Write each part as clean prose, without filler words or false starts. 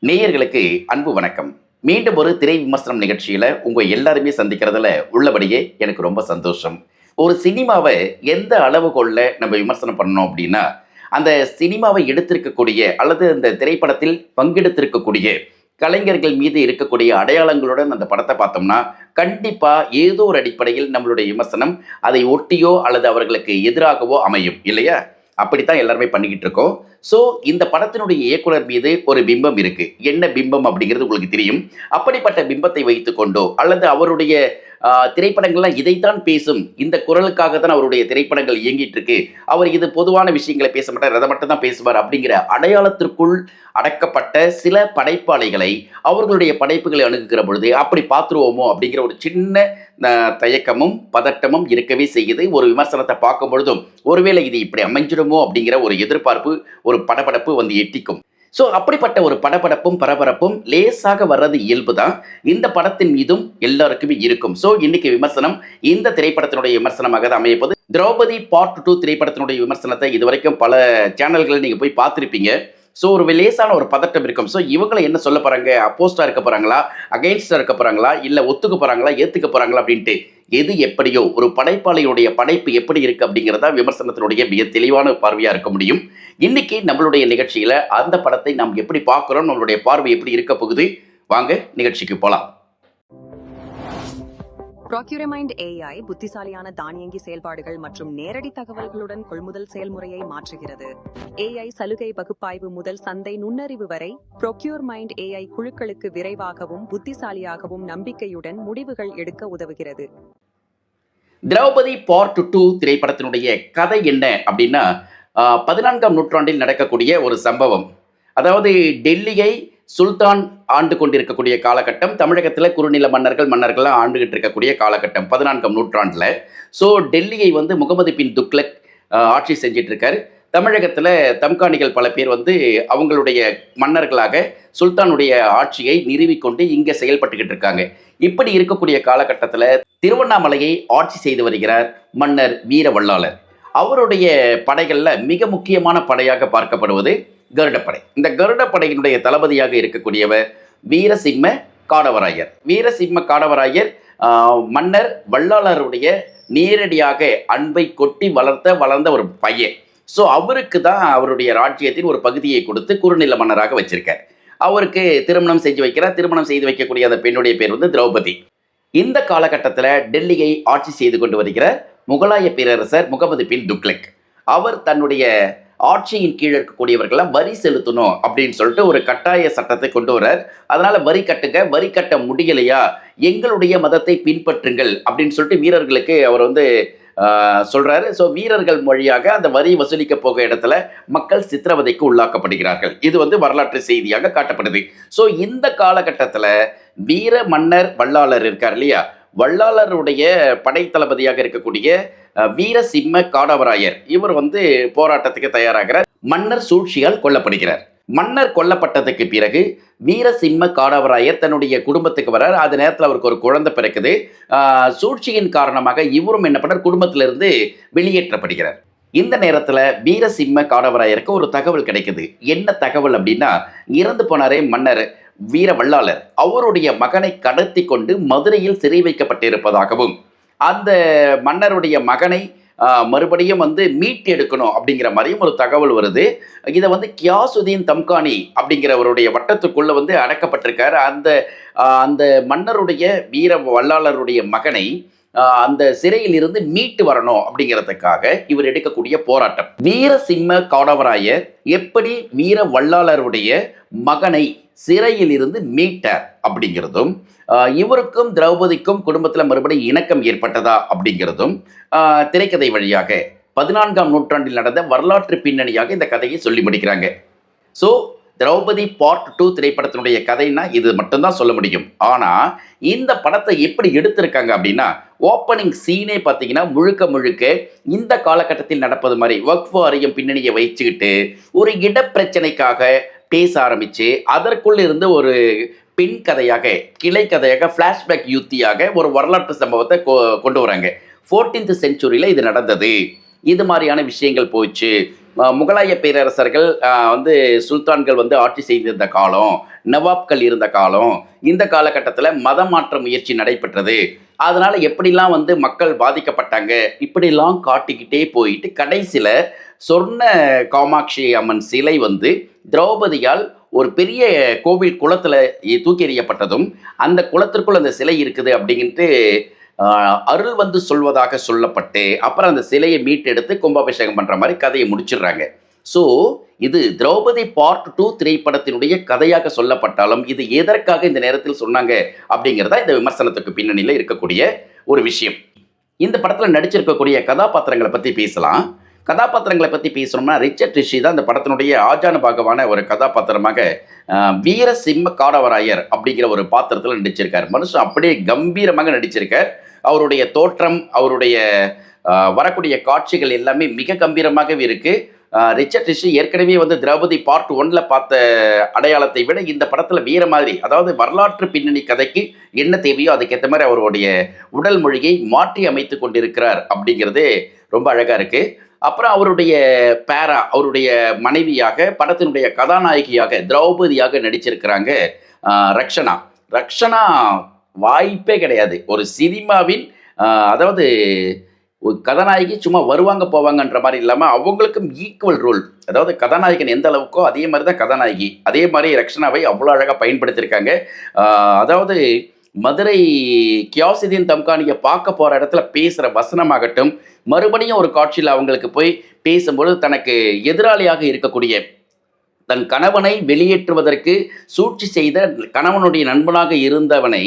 நேயர்களுக்கு அன்பு வணக்கம். மீண்டும் ஒரு திரை விமர்சனம் நிகழ்ச்சியில உங்க எல்லாருமே சந்திக்கிறதுல உள்ளபடியே எனக்கு ரொம்ப சந்தோஷம். ஒரு சினிமாவ எந்த அளவுகோல்ல நம்ம விமர்சனம் பண்ணோம் அப்படின்னா, அந்த சினிமாவை எடுத்திருக்கக்கூடிய அல்லது அந்த திரைப்படத்தில் பங்கெடுத்திருக்கக்கூடிய கலைஞர்கள் மீது இருக்கக்கூடிய அடையாளங்களுடன் அந்த படத்த பார்த்தோம்னா, கண்டிப்பா ஏதோ ஒரு அடிப்படையில் நம்மளுடைய விமர்சனம் அதை ஒட்டியோ அல்லது அவர்களுக்கு எதிராகவோ அமையும் இல்லையா? அப்படித்தான் எல்லாருமே பண்ணிக்கிட்டு இருக்கோம். ஸோ இந்த படத்தினுடைய இயக்குனர் மீது ஒரு பிம்பம் இருக்கு. என்ன பிம்பம் அப்படிங்கிறது உங்களுக்கு தெரியும். அப்படிப்பட்ட பிம்பத்தை வைத்துக்கொண்டோ அல்லது அவருடைய திரைப்படங்கள்லாம் இதைத்தான் பேசும். இந்த குரலுக்காக தான் அவருடைய திரைப்படங்கள் இயங்கிட்டு இருக்கு. அவர் இது பொதுவான விஷயங்கள பேச மாட்டார். அத மட்டும் தான் பேசுவார் அப்படிங்கிற அடையாளத்திற்குள் அடக்கப்பட்ட சில படைப்பாளிகளை அவர்களுடைய படைப்புகளை அணுகுகிற பொழுது, அப்படி பார்த்துருவோமோ அப்படிங்கிற ஒரு சின்ன தயக்கமும், பதட்டமும் இருக்கவே செய்யுது. ஒரு விமர்சனத்த பார்க்கும் பொழுதும், ஒருவேளை இது இப்படி அமைஞ்சிடுமோ அப்படிங்கிற ஒரு எதிர்பார்ப்பு, ஒரு படபடப்பு வந்து எட்டிக்கும். ஸோ அப்படிப்பட்ட ஒரு படபடப்பும், பரபரப்பும் லேசாக வர்றது இயல்பு தான். இந்த படத்தின் மீதும் எல்லாருக்குமே இருக்கும். ஸோ இன்னைக்கு விமர்சனம் இந்த திரைப்படத்தினுடைய விமர்சனமாக தான் அமையப்போது. திரௌபதி பார்ட் 2 திரைப்படத்தினுடைய விமர்சனத்தை இதுவரைக்கும் பல சேனல்கள் நீங்க போய் பார்த்திருப்பீங்க. ஸோ ஒரு லேசான ஒரு பதட்டம் இருக்கும். ஸோ இவங்கள என்ன சொல்ல போறாங்க? அப்போஸ்டா இருக்க போறாங்களா? அகைன்ஸ்டா இருக்க போறாங்களா? இல்ல ஒத்துக்க போறாங்களா? ஏத்துக்க போறாங்களா? அப்படின்ட்டு எது எப்படியோ ஒரு படைப்பாளியுடைய படைப்பு எப்படி இருக்கு அப்படிங்கிறதா விமர்சனத்தினுடைய மிக தெளிவான பார்வையா இருக்க முடியும். இன்னைக்கு நம்மளுடைய நிகழ்ச்சியில அந்த படத்தை நாம் எப்படி பார்க்கிறோம், நம்மளுடைய பார்வை எப்படி இருக்க போகுது, வாங்க நிகழ்ச்சிக்கு போலாம். ப்ராக்யூரமைண்ட் ஏஐ புத்திசாலியான தானியங்கி செயல்பாடுகள் மற்றும் நேரடி தகவல்களுடன் கொள்முதல் செயல்முறையை மாற்றுகிறது. ஏஐ சலுகை பகுப்பாய்வு முதல் சந்தை நுண்ணறிவு வரை ப்ரொக்யூர்மைண்ட் ஏஐ குழுக்களுக்கு விரைவாகவும் புத்திசாலியாகவும் நம்பிக்கையுடன் முடிவுகள் எடுக்க உதவுகிறது. திரௌபதி பார்ட் 2 திரைப்படத்தினுடைய கதை என்ன அப்படின்னா, 14ஆம் நூற்றாண்டில் நடக்கக்கூடிய ஒரு சம்பவம். அதாவது டெல்லியை சுல்தான் ஆண்டு கொண்டிருக்கக்கூடிய காலகட்டம். தமிழகத்தில் குறுநில மன்னர்கள்லாம் ஆண்டுகிட்டு இருக்கக்கூடிய காலகட்டம் 14ஆம் நூற்றாண்டில். ஸோ டெல்லியை வந்து முகமது பின் துக்ளக் ஆட்சி செஞ்சிட்டு இருக்காரு. தமிழகத்தில் தம்கானிகள் பல பேர் வந்து அவங்களுடைய மன்னர்களாக சுல்தானுடைய ஆட்சியை நிறுவிக்கொண்டு இங்கே செயல்பட்டுக்கிட்டு இருக்காங்க. இப்படி இருக்கக்கூடிய காலகட்டத்தில் திருவண்ணாமலையை ஆட்சி செய்து வருகிறார் மன்னர் வீரவல்லாளர். அவருடைய படைகளில் மிக முக்கியமான படையாக பார்க்கப்படுவது கருடப்படை. இந்த கருடப்படையினுடைய தளபதியாக இருக்கக்கூடியவர் வீரசிம்ம காடவராயர். வீரசிம்ம காடவராயர் மன்னர் வல்லாளருடைய நேரடியாக அன்பை கொட்டி வளர்ந்த ஒரு பையன். ஸோ அவருக்கு தான் அவருடைய ராஜ்யத்தின் ஒரு பகுதியை கொடுத்து குறுநில மன்னராக வச்சிருக்கார். அவருக்கு திருமணம் செஞ்சு வைக்கிறார். திருமணம் செய்து வைக்கக்கூடிய அந்த பெண்ணுடைய பேர் வந்து திரௌபதி. இந்த காலகட்டத்தில் டெல்லியை ஆட்சி செய்து கொண்டு வருகிற முகலாய பேரரசர் முகமது பின் துக்ளக் அவர் தன்னுடைய ஆட்சியின் கீழே இருக்கக்கூடியவர்கள்லாம் வரி செலுத்தணும் அப்படின்னு சொல்லிட்டு ஒரு கட்டாய சட்டத்தை கொண்டு வர்றார். அதனால வரி கட்டுங்க, வரி கட்ட முடியலையா எங்களுடைய மதத்தை பின்பற்றுங்கள் அப்படின்னு சொல்லிட்டு வீரர்களுக்கு அவர் வந்து சொல்றாரு. ஸோ வீரர்கள் வழியாக அந்த வரி வசூலிக்க போக இடத்துல மக்கள் சித்திரவதைக்கு உள்ளாக்கப்படுகிறார்கள். இது வந்து வரலாற்று செய்தியாக காட்டப்படுது. ஸோ இந்த காலகட்டத்தில் வீர மன்னர் வல்லாளர் இருக்கார் இல்லையா, வல்லாளருடைய படைத்தளபதியாக இருக்கக்கூடிய வீரசிம்ம காடவராயர் இவர் வந்து போராட்டத்துக்கு தயாராகிறார். மன்னர் சூழ்ச்சியால் கொல்லப்படுகிறார். மன்னர் கொல்லப்பட்டதுக்கு பிறகு வீரசிம்ம காடவராயர் தன்னுடைய குடும்பத்துக்கு வரார். அந்த நேரத்தில் அவருக்கு ஒரு குழந்தை பிறக்குது. சூழ்ச்சியின் காரணமாக இவரும் என்ன பண்ணார், குடும்பத்திலிருந்து வெளியேற்றப்படுகிறார். இந்த நேரத்தில் வீரசிம்ம காடவராயருக்கு ஒரு தகவல் கிடைக்குது. என்ன தகவல் அப்படின்னா, இறந்து போனாரே மன்னர் வீரவல்லாளர், அவருடைய மகனை கடத்தி கொண்டு மதுரையில் சிறை வைக்கப்பட்டிருப்பதாகவும், அந்த மன்னருடைய மகனை மறுபடியும் வந்து மீட்டு எடுக்கணும் அப்படிங்கிற மாதிரியும் ஒரு தகவல் வருது. இதை வந்து கியாசுதீன் தம்கானி அப்படிங்கிறவருடைய வட்டத்துக்குள்ள வந்து அடக்கப்பட்டிருக்காரு. அந்த அந்த மன்னருடைய வீர வல்லாளருடைய மகனை அந்த சிறையில் இருந்து மீட்டு வரணும் அப்படிங்கிறதுக்காக இவர் எடுக்கக்கூடிய போராட்டம். வீரசிம்ம காடவராயர் எப்படி வீர வல்லாளருடைய மகனை சிறையில் இருந்து மீட்டார் அப்படிங்கிறதும், இவருக்கும் திரௌபதிக்கும் குடும்பத்தில் மறுபடியும் இணக்கம் ஏற்பட்டதா அப்படிங்கிறதும் திரைக்கதை வழியாக 14ஆம் நூற்றாண்டில் நடந்த வரலாற்று பின்னணியாக இந்த கதையை சொல்லி முடிக்கிறாங்க. ஸோ திரௌபதி பார்ட் 2 திரைப்படத்தினுடைய கதைன்னா இது மட்டும்தான் சொல்ல முடியும். ஆனால் இந்த படத்தை எப்படி எடுத்திருக்காங்க அப்படின்னா, ஓப்பனிங் சீனே பார்த்தீங்கன்னா முழுக்க முழுக்க இந்த காலகட்டத்தில் நடப்பது மாதிரி வக்ஃப் வாரியம் பின்னணியை வச்சுக்கிட்டு ஒரு இடப்பிரச்சனைக்காக பேச ஆரம்பித்து அதற்குள்ள இருந்து ஒரு பின் கதையாக, கிளை கதையாக, ஃப்ளாஷ்பேக் யுத்தியாக ஒரு வரலாற்று சம்பவத்தை கொண்டு வராங்க. 14th செஞ்சுரியில் இது நடந்தது, இது மாதிரியான விஷயங்கள் போச்சு, முகலாய பேரரசர்கள் வந்து சுல்தான்கள் வந்து ஆட்சி செய்திருந்த காலம், நவாப்கள் இருந்த காலம், இந்த காலகட்டத்தில் மத மாற்ற முயற்சி நடைபெற்றது. அதனால எப்படிலாம் வந்து மக்கள் பாதிக்கப்பட்டாங்க, இப்படிலாம் காட்டிக்கிட்டே போயிட்டு கடைசியில் சொர்ண காமாட்சி அம்மன் சிலை வந்து திரௌபதியால் ஒரு பெரிய கோவில் குளத்துல தூக்கி எறியப்பட்டதும், அந்த குளத்திற்குள் அந்த சிலை இருக்குது அப்படின்ட்டு அருள் வந்து சொல்வதாக சொல்லப்பட்டு, அப்புறம் அந்த சிலையை மீட்டெடுத்து கும்பாபிஷேகம் பண்ற மாதிரி கதையை முடிச்சிடுறாங்க. ஸோ இது திரௌபதி பார்ட் 2 திரைப்படத்தினுடைய கதையாக சொல்லப்பட்டாலும், இது எதற்காக இந்த நேரத்தில் சொன்னாங்க அப்படிங்கிறதா இந்த விமர்சனத்துக்கு பின்னணியில் இருக்கக்கூடிய ஒரு விஷயம். இந்த படத்தில் நடிச்சிருக்கக்கூடிய கதாபாத்திரங்களை பற்றி பேசலாம். கதாபாத்திரங்களை பற்றி பேசணும்னா ரிச்சர்ட் ரிஷி தான் இந்த படத்தினுடைய ஆஜானுபாகவான ஒரு கதாபாத்திரமாக வீரசிம்ம காடவராயர் அப்படிங்கிற ஒரு பாத்திரத்தில் நடிச்சிருக்கார். மனுஷன் அப்படியே கம்பீரமாக நடிச்சிருக்கார். அவருடைய தோற்றம், அவருடைய வரக்கூடிய காட்சிகள் எல்லாமே மிக கம்பீரமாகவே இருக்கு. ரிச்சர்ட் ரிஷி ஏற்கனவே வந்து திரௌபதி பார்ட் 1ல பார்த்த அடையாளத்தை விட இந்த படத்தில் வேற மாதிரி, அதாவது வரலாற்று பின்னணி கதைக்கு என்ன தேவையோ அதுக்கேற்ற மாதிரி அவருடைய உடல் மொழியை மாற்றி அமைத்து கொண்டிருக்கிறார் அப்படிங்கிறது ரொம்ப அழகாக இருக்கு. அப்புறம் அவருடைய அவருடைய மனைவியாக படத்தினுடைய கதாநாயகியாக திரௌபதியாக நடிச்சிருக்கிறாங்க ரக்ஷனா. ரக்ஷனா வாய்ப்பே கிடையாது. ஒரு சினிமாவின் அதாவது ஒரு கதாநாயகி சும்மா வருவாங்க போவாங்கன்ற மாதிரி இல்லாமல் அவங்களுக்கும் ஈக்குவல் ரோல். அதாவது கதாநாயகன் எந்த அளவுக்கோ அதே மாதிரி தான் கதாநாயகி. அதே மாதிரி ரக்ஷனாவை அவ்வளோ அழகாக பயன்படுத்தியிருக்காங்க. அதாவது மதுரை கியாசுதீன் தம்கானியை பார்க்க போகிற இடத்துல பேசுகிற வசனமாகட்டும், மறுபடியும் ஒரு காட்சியில் அவங்களுக்கு போய் பேசும்பொழுது தனக்கு எதிராளியாக இருக்கக்கூடிய தன் கணவனை வெளியேற்றுவதற்கு சூழ்ச்சி செய்த கணவனுடைய நண்பனாக இருந்தவனை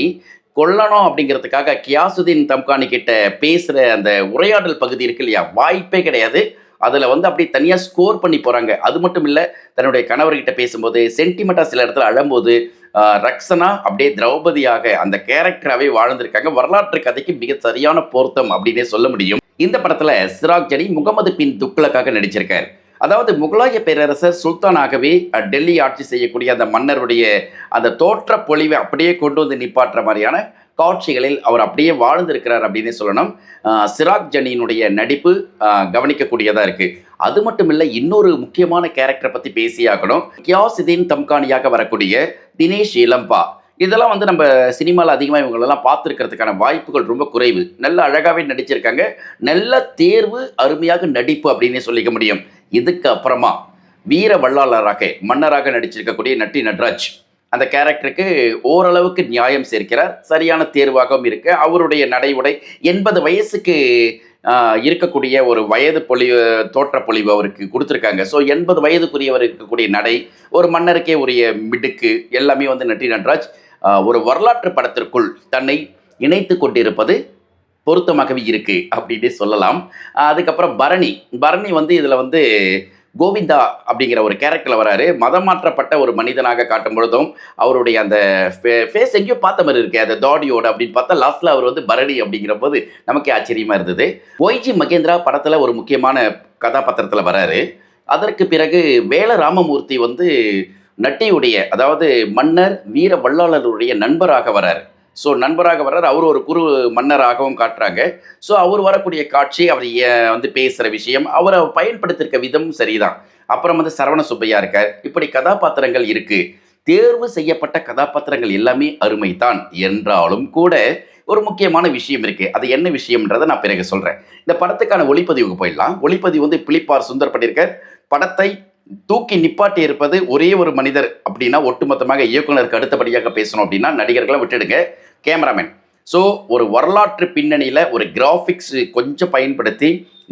கொல்லணும் அப்படிங்கிறதுக்காக கியாசுதீன் தம்கானி கிட்ட பேசுகிற அந்த உரையாடல் பகுதி இருக்கு இல்லையா, வாய்ப்பே கிடையாது. அதில் வந்து அப்படி தனியாக ஸ்கோர் பண்ணி போகிறாங்க. அது மட்டும் இல்லை, தன்னுடைய கணவர்கிட்ட பேசும்போது சென்டிமெண்ட்டாக சில இடத்துல அழும்போது ரக்ஷனா அப்படியே திரௌபதியாக அந்த கேரக்டராகவே வாழ்ந்திருக்காங்க. வரலாற்று கதைக்கு மிக சரியான பொருத்தம் அப்படின்னே சொல்ல முடியும். இந்த படத்தில் சிராக் ஜனி முகமது பின் துக்ளக்காக நடிச்சிருக்கார். அதாவது முகலாய பேரரசர் சுல்தானாகவே டெல்லி ஆட்சி செய்யக்கூடிய அந்த மன்னருடைய அந்த தோற்ற பொலிவை அப்படியே கொண்டு வந்து நிப்பாட்டுற மாதிரியான காட்சிகளில் அவர் அப்படியே வாழ்ந்திருக்கிறார் அப்படின்னே சொல்லணும். சிராக் ஜனியினுடைய நடிப்பு கவனிக்கக்கூடியதாக இருக்குது. அது மட்டும் இல்லை, இன்னொரு முக்கியமான கேரக்டரை பற்றி பேசியாகணும். கியாசுதீன் தம்கானியாக வரக்கூடிய தினேஷ் இளம்பா, இதெல்லாம் வந்து நம்ம சினிமாவில் அதிகமாக இவங்களெல்லாம் பார்த்துருக்கிறதுக்கான வாய்ப்புகள் ரொம்ப குறைவு. நல்ல அழகாகவே நடிச்சிருக்காங்க. நல்ல தேர்வு, அருமையாக நடிப்பு அப்படின்னே சொல்லிக்க முடியும். இதுக்கு அப்புறமா வீர வல்லாளராக மன்னராக நடிச்சிருக்கக்கூடிய நட்டி நட்ராஜ் அந்த கேரக்டருக்கு ஓரளவுக்கு நியாயம் சேர்க்கிறார். சரியான தேர்வாகவும் இருக்கு. அவருடைய நடை உடை 80 வயசுக்கு இருக்கக்கூடிய ஒரு வயது தோற்ற பொலிவு அவருக்கு கொடுத்துருக்காங்க. ஸோ 80 வயதுக்குரியவர் இருக்கக்கூடிய நடை, ஒரு மன்னருக்கே உரிய மிடுக்கு எல்லாமே வந்து நட்டி நட்ராஜ் ஒரு வரலாற்று படத்திற்குள் தன்னை இணைத்து கொண்டிருப்பது பொருத்தமாகவே இருக்கு அப்படின்னு சொல்லலாம். அதுக்கப்புறம் பரணி வந்து இதில் வந்து கோவிந்தா அப்படிங்கிற ஒரு கேரக்டரில் வராரு. மதம் மாற்றப்பட்ட ஒரு மனிதனாக காட்டும் பொழுதும் அவருடைய அந்த ஃபேஸ் எங்கேயோ பார்த்த மாதிரி இருக்கு, அந்த தாடியோட அப்படின்னு பார்த்தா லாஸ்ட்ல அவர் வந்து பரணி அப்படிங்கிற போது நமக்கே ஆச்சரியமா இருந்தது. ஒய்ஜி மகேந்திரா படத்தில் ஒரு முக்கியமான கதாபாத்திரத்தில் வராரு. அதற்கு பிறகு வேல ராமமூர்த்தி வந்து நட்டியுடைய, அதாவது மன்னர் வீர வல்லாளருடைய நண்பராக வராரு. ஸோ நண்பராக வர்றார். அவர் ஒரு குரு மன்னராகவும் காட்டுறாங்க. ஸோ அவர் வரக்கூடிய காட்சி, அவர் வந்து பேசுகிற விஷயம், அவரை பயன்படுத்தியிருக்க விதமும் சரிதான். அப்புறம் வந்து சரவண சுப்பையா இருக்கார். இப்படி கதாபாத்திரங்கள் இருக்குது. தேர்வு செய்யப்பட்ட கதாபாத்திரங்கள் எல்லாமே அருமைதான் என்றாலும் கூட ஒரு முக்கியமான விஷயம் இருக்குது. அது என்ன விஷயம்ன்றதை நான் பிறகு சொல்கிறேன். இந்த படத்துக்கான ஒளிப்பதிவுக்கு போயிடலாம். ஒளிப்பதிவு வந்து பிலிப்பார் சுந்தர் பண்ணியிருக்கார். படத்தை தூக்கி நிப்பாட்டி இருப்பது ஒரே ஒரு மனிதர் அப்படின்னா, ஒட்டுமொத்தமாக இயக்குனருக்கு அடுத்தபடியாக பேசணும் அப்படின்னா நடிகர்களை விட்டுடுங்க, கேமராமேன். ஸோ ஒரு வரலாற்று பின்னணியில் ஒரு கிராஃபிக்ஸ் கொஞ்சம் பயன்படுத்தி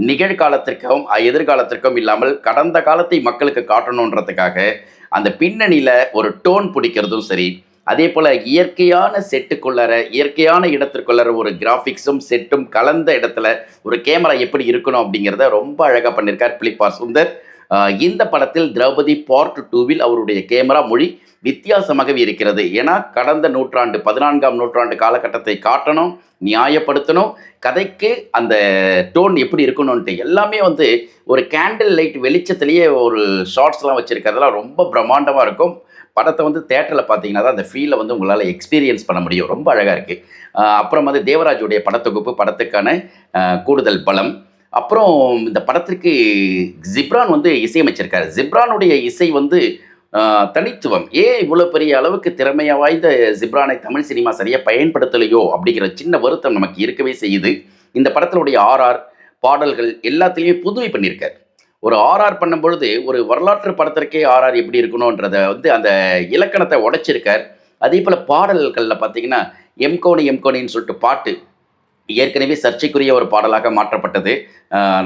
நிகழ்காலத்திற்கும் எதிர்காலத்திற்கும் இல்லாமல் கடந்த காலத்தை மக்களுக்கு காட்டணுன்றதுக்காக அந்த பின்னணியில் ஒரு டோன் பிடிக்கிறதும் சரி, அதே போல் இயற்கையான செட்டுக்குள்ளற, இயற்கையான இடத்திற்குள்ளற ஒரு கிராஃபிக்ஸும் செட்டும் கலந்த இடத்துல ஒரு கேமரா எப்படி இருக்கணும் அப்படிங்கிறத ரொம்ப அழகாக பண்ணியிருக்கார் பிலிப்பார் சுந்தர். இந்த படத்தில் திரௌபதி பார்ட் 2வில் அவருடைய கேமரா மொழி வித்தியாசமாகவே இருக்கிறது. ஏன்னா கடந்த நூற்றாண்டு 14ஆம் நூற்றாண்டு காலகட்டத்தை காட்டணும், நியாயப்படுத்தணும், கதைக்கு அந்த டோன் எப்படி இருக்கணும்ன்ட்டு எல்லாமே வந்து ஒரு கேண்டில் லைட் வெளிச்சத்திலேயே ஒரு ஷார்ட்ஸ்லாம் வச்சுருக்கிறதுலாம் ரொம்ப பிரம்மாண்டமாக இருக்கும். படத்தை வந்து தேட்டரில் பார்த்தீங்கன்னா தான் அந்த ஃபீலை வந்து உங்களால் எக்ஸ்பீரியன்ஸ் பண்ண முடியும். ரொம்ப அழகாக இருக்குது. அப்புறம் வந்து தேவராஜுடைய படத்தொகுப்பு படத்துக்கான கூடுதல் பலம். அப்புறம் இந்த படத்திற்கு ஜிப்ரான் வந்து இசையமைச்சிருக்காரு. ஜிப்ரானுடைய இசை வந்து தனித்துவம். ஏன் இவ்வளோ பெரிய அளவுக்கு திறமையா வாய்ந்த ஜிப்ரானை தமிழ் சினிமா சரியா பயன்படுத்தலையோ அப்படிங்கிற சின்ன வருத்தம் நமக்கு இருக்கவே செய்யுது. இந்த படத்தினுடைய ஆர்ஆர், பாடல்கள் எல்லாத்துலயுமே புதுமை பண்ணியிருக்காரு. ஒரு ஆர்ஆர் பண்ணும்பொழுது, ஒரு வரலாற்று படத்திற்கே ஆர்ஆர் எப்படி இருக்கணுன்றத வந்து அந்த இலக்கணத்த உடைச்சிருக்கார். அதேபோல பாடல்கள்ல பார்த்தீங்கன்னா, எம்கோனி எம்கோனின்னு சொல்லிட்டு பாட்டு ஏற்கனவே சர்ச்சைக்குரிய ஒரு பாடலாக மாற்றப்பட்டது.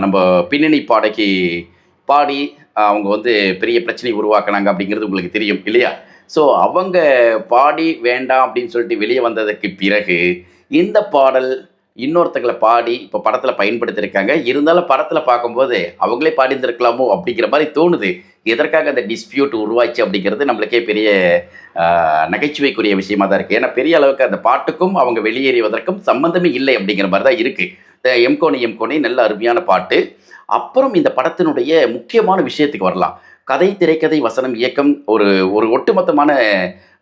நம்ப பின்னணி பாடகி பாடி அவங்க வந்து பெரிய பிரச்சனை உருவாக்குனாங்க அப்படிங்கிறது உங்களுக்கு தெரியும் இல்லையா? ஸோ அவங்க பாடி வேண்டாம் அப்படின்னு சொல்லிட்டு வெளிய வந்ததற்கு பிறகு, இந்த பாடல் இன்னொருத்தங்கள பாடி இப்போ படத்தில பயன்படுத்தியிருக்காங்க. இருந்தாலும் படத்தில பார்க்கும்போது, அவங்களே பாடியிருந்திருக்கலாமோ அப்படிங்கிற மாரி தோணுது. எதற்காக அந்த டிஸ்பியூட் உருவாச்சு அப்படிங்கிறது நம்மளுக்கே பெரிய நகைச்சுவைக்குரிய விஷயமா தான் இருக்கு. ஏன்னா பெரிய அளவுக்கு அந்த பாட்டுக்கும், அவங்க வெளியேறுவதற்கும் சம்மந்தமே இல்லை அப்படிங்கிற மாரி தான் இருக்கு. எம்கோனி எம்கோனி நல்ல அருமையான பாட்டு. அப்புறம் இந்த படத்தினுடைய முக்கியமான விஷயத்துக்கு வரலாம். கதை, திரைக்கதை, வசனம், இயக்கம் ஒரு ஒரு ஒட்டுமொத்தமான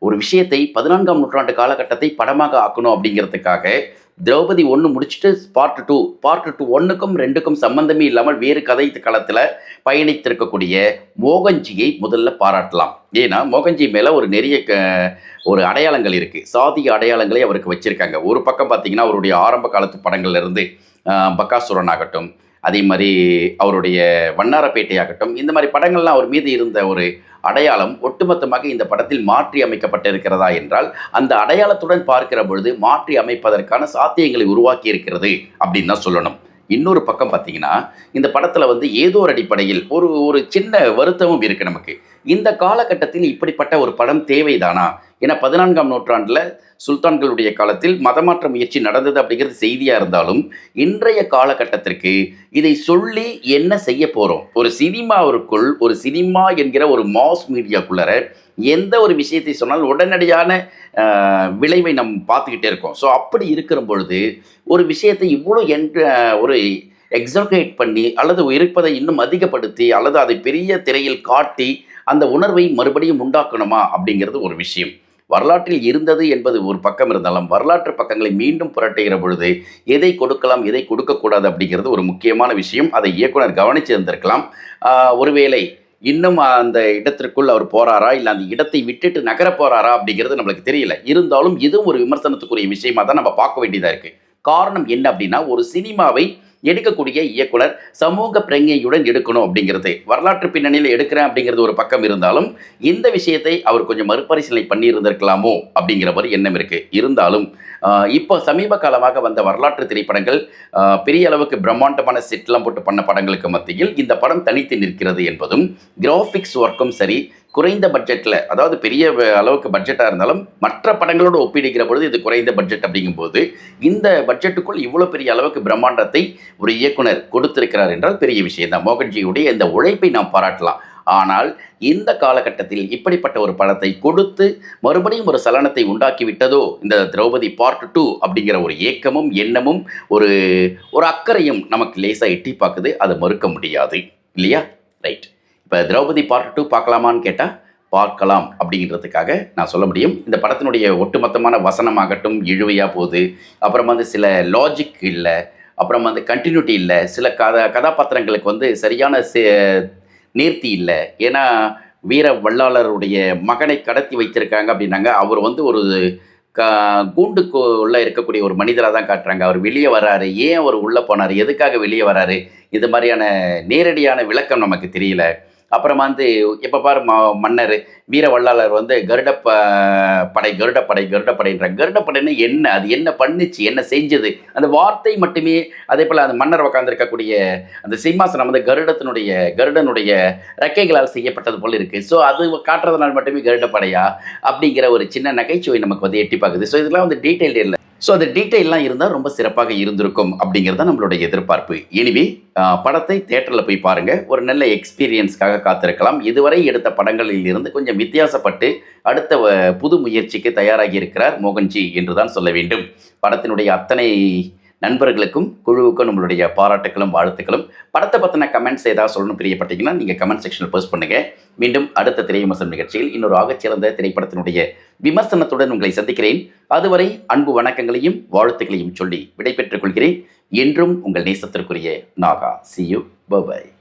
ஒரு விஷயத்தை 14ஆம் நூற்றாண்டு காலகட்டத்தை படமாக ஆக்கணும் அப்படிங்கிறதுக்காக, திரௌபதி 1 முடிச்சுட்டு பார்ட் 2 1க்கும் 2க்கும் சம்மந்தமே இல்லாமல் வேறு கதை களத்தில பயணித்திருக்கக்கூடிய மோகன்ஜியை முதல்ல பாராட்டலாம். ஏன்னா, மோகன்ஜி மேல ஒரு நெறைய ஒரு அடையாளங்கள் இருக்கு. சாதிய அடையாளங்களை அவருக்கு வச்சிருக்காங்க. ஒரு பக்கம் பார்த்தீங்கன்னா, அவருடைய ஆரம்ப காலத்து படங்கள்ல இருந்து பக்காசுரன் ஆகட்டும், அதே மாரி அவருடைய வண்ணாரப்பேட்டை ஆகட்டும், இந்த மாரி படங்கள்லாம் அவர் மீது இருந்த ஒரு அடையாளம் ஒட்டுமொத்தமாக இந்த படத்தில் மாற்றி அமைக்கப்பட்டிருக்கிறதா என்றால், அந்த அடையாளத்துடன் பார்க்கிற பொழுது மாற்றி அமைப்பதற்கான சாத்தியங்களை உருவாக்கி இருக்கிறது அப்படின்னு தான் சொல்லணும். இன்னொரு பக்கம் பார்த்தீங்கன்னா, இந்த படத்தில வந்து ஏதோ ஒரு அடிப்படையில் ஒரு ஒரு சின்ன வருத்தமும் இருக்கு நமக்கு. இந்த காலகட்டத்தில் இப்படிப்பட்ட ஒரு படம் தேவைதானா? ஏன்னா 14ஆம் நூற்றாண்டுல சுல்தான்களுடைய காலத்தில் மதமாற்ற முயற்சி நடந்தது அப்படிங்கிறது செய்தியா இருந்தாலும், இன்றைய காலகட்டத்திற்கு இதை சொல்லி என்ன செய்ய போறோம்? ஒரு சினிமாவிற்குள் ஒரு சினிமா என்கிற ஒரு மாஸ் மீடியாக்குள்ளார எந்த ஒரு விஷயத்தை சொன்னாலும் உடனடியான விளைவை நம் பார்த்துக்கிட்டே இருக்கோம். ஸோ அப்படி இருக்கிற பொழுது, ஒரு விஷயத்தை இவ்வளோ ஒரு எக்ஸாகரேட் பண்ணி அல்லது இருப்பதை இன்னும் அதிகப்படுத்தி அல்லது அதை பெரிய திரையில் காட்டி அந்த உணர்வை மறுபடியும் உண்டாக்கணுமா அப்படிங்கிறது ஒரு விஷயம். வரலாற்றில் இருந்தது என்பது ஒரு பக்கம் இருந்தாலும், வரலாற்று பக்கங்களை மீண்டும் புரட்டுகிற பொழுது, எதை கொடுக்கலாம், எதை கொடுக்கக்கூடாது அப்படிங்கிறது ஒரு முக்கியமான விஷயம். அதை இயக்குனர் கவனிச்சிருந்திருக்கலாம். ஒருவேளை இன்னும் அந்த இடத்திற்குள் அவர் போறாரா? இல்ல அந்த இடத்தை விட்டுட்டு நகரப் போறாரா? அப்படிங்கிறது நம்மளுக்கு தெரியல. இருந்தாலும் இதுவும் ஒரு விமர்சனத்துக்குரிய விஷயமா தான் நம்ம பார்க்க வேண்டியதா இருக்கு. காரணம் என்ன அப்படின்னா, ஒரு சினிமாவை எடுக்கக்கூடிய இயக்குனர் சமூக பிரஞையுடன் எடுக்கணும் அப்படிங்கிறது. வரலாற்று பின்னணியில எடுக்கிறேன் அப்படிங்கிறது ஒரு பக்கம் இருந்தாலும், இந்த விஷயத்தை அவர் கொஞ்சம் மறுபரிசீலனை பண்ணியிருந்திருக்கலாமோ அப்படிங்கிற மாரி எண்ணம் இருக்கு. இருந்தாலும் இப்போ சமீப காலமாக வந்த வரலாற்று திரைப்படங்கள் பெரிய அளவுக்கு பிரம்மாண்டமான செட்லாம் போட்டு பண்ண படங்களுக்கு மத்தியில் இந்த படம் தனித்து நிற்கிறது என்பதும், கிராஃபிக்ஸ் ஒர்க்கும் சரி, குறைந்த பட்ஜெட்டில், அதாவது பெரிய அளவுக்கு பட்ஜெட்டாக இருந்தாலும் மற்ற படங்களோடு ஒப்பிடுகிற பொழுது இது குறைந்த பட்ஜெட் அப்படிங்கும்போது, இந்த பட்ஜெட்டுக்குள் இவ்வளோ பெரிய அளவுக்கு பிரம்மாண்டத்தை ஒரு இயக்குனர் கொடுத்திருக்கிறார் என்றால் பெரிய விஷயம் தான். மோகன்ஜியுடைய இந்த உழைப்பை நாம் பாராட்டலாம். ஆனால் இந்த காலகட்டத்தில் இப்படிப்பட்ட ஒரு படத்தை கொடுத்து மறுபடியும் ஒரு சலனத்தை உண்டாக்கி விட்டதோ இந்த திரௌபதி பார்ட் 2 அப்படிங்கிற ஒரு ஏக்கமும் எண்ணமும் ஒரு ஒரு அக்கறையும் நமக்கு லேசாக எட்டி பார்க்குது. அதை மறுக்க முடியாது இல்லையா? ரைட். இப்போ திரௌபதி பார்ட் 2 பார்க்கலாமான்னு கேட்டால் பார்க்கலாம் அப்படிங்கிறதுக்காக நான் சொல்ல முடியும். இந்த படத்தினுடைய ஒட்டுமொத்தமான வசனமாகட்டும் இழுவையாக போகுது. அப்புறம் வந்து சில லாஜிக் இல்லை, அப்புறம் வந்து கண்டினியூட்டி இல்லை, சில கதாபாத்திரங்களுக்கு வந்து சரியான நேர்த்தி இல்லை. ஏன்னா வீர வல்லாளருடைய மகனை கடத்தி வைத்திருக்காங்க அப்படின்னாங்க. அவர் வந்து ஒரு க கூண்டுக்குள்ளே இருக்கக்கூடிய ஒரு மனிதராக தான் காட்டுறாங்க. அவர் வெளியே வராரு, ஏன் அவர் உள்ளே போனார், எதுக்காக வெளியே வராரு, இது மாதிரியான நேரடியான விளக்கம் நமக்கு தெரியல. அப்புறமா வந்து எப்போ பாரு மன்னர் வீர வல்லாளர் வந்து கருடப்படைன்றாங்க. கருடப்படைன்னா என்ன, அது என்ன பண்ணுச்சு, என்ன செஞ்சது, அந்த வார்த்தை மட்டுமே. அதே போல் அந்த மன்னர் உட்காந்துருக்கக்கூடிய அந்த சிம்மாசனம் வந்து கருடனுடைய ரெக்கைகளால் செய்யப்பட்டது போல் இருக்குது. ஸோ அது காட்டுறதுனால மட்டுமே கருடப்படையா அப்படிங்கிற ஒரு சின்ன நகைச்சுவை நமக்கு வந்து எட்டி பார்க்குது. ஸோ இதெல்லாம் வந்து டீட்டெயில் இல்லை. ஸோ அந்த டீட்டெயிலாம் இருந்தால் ரொம்ப சிறப்பாக இருந்திருக்கும் அப்படிங்கிறது தான் நம்மளுடைய எதிர்பார்ப்பு. எனிவே படத்தை தியேட்டரில் போய் பாருங்கள். ஒரு நல்ல எக்ஸ்பீரியன்ஸ்க்காக காத்திருக்கலாம். இதுவரை எடுத்த படங்களில் இருந்து கொஞ்சம் வித்தியாசப்பட்டு அடுத்த புது முயற்சிக்கு தயாராகி இருக்கிறார் மோகன்ஜி என்று தான் சொல்ல வேண்டும். படத்தினுடைய அத்தனை நண்பர்களுக்கும் குழுவுக்கும் நம்மளுடைய பாராட்டுகளும் வாழ்த்துக்களும். படத்தை பற்றின கமெண்ட்ஸ் ஏதாவது சொல்லணும் பிரியப்பட்டீங்கன்னா நீங்கள் கமெண்ட் செக்ஷனில் போஸ்ட் பண்ணுங்கள். மீண்டும் அடுத்த திரை விமர்சனம் நிகழ்ச்சியில் இன்னொரு ஆகச்சிறந்த திரைப்படத்தினுடைய விமர்சனத்துடன் உங்களை சந்திக்கிறேன். அதுவரை அன்பு வணக்கங்களையும் வாழ்த்துக்களையும் சொல்லி விடைபெற்றுக் கொள்கிறேன். என்றும் உங்கள் நேசத்திற்குரிய Naga. See you. Bye bye.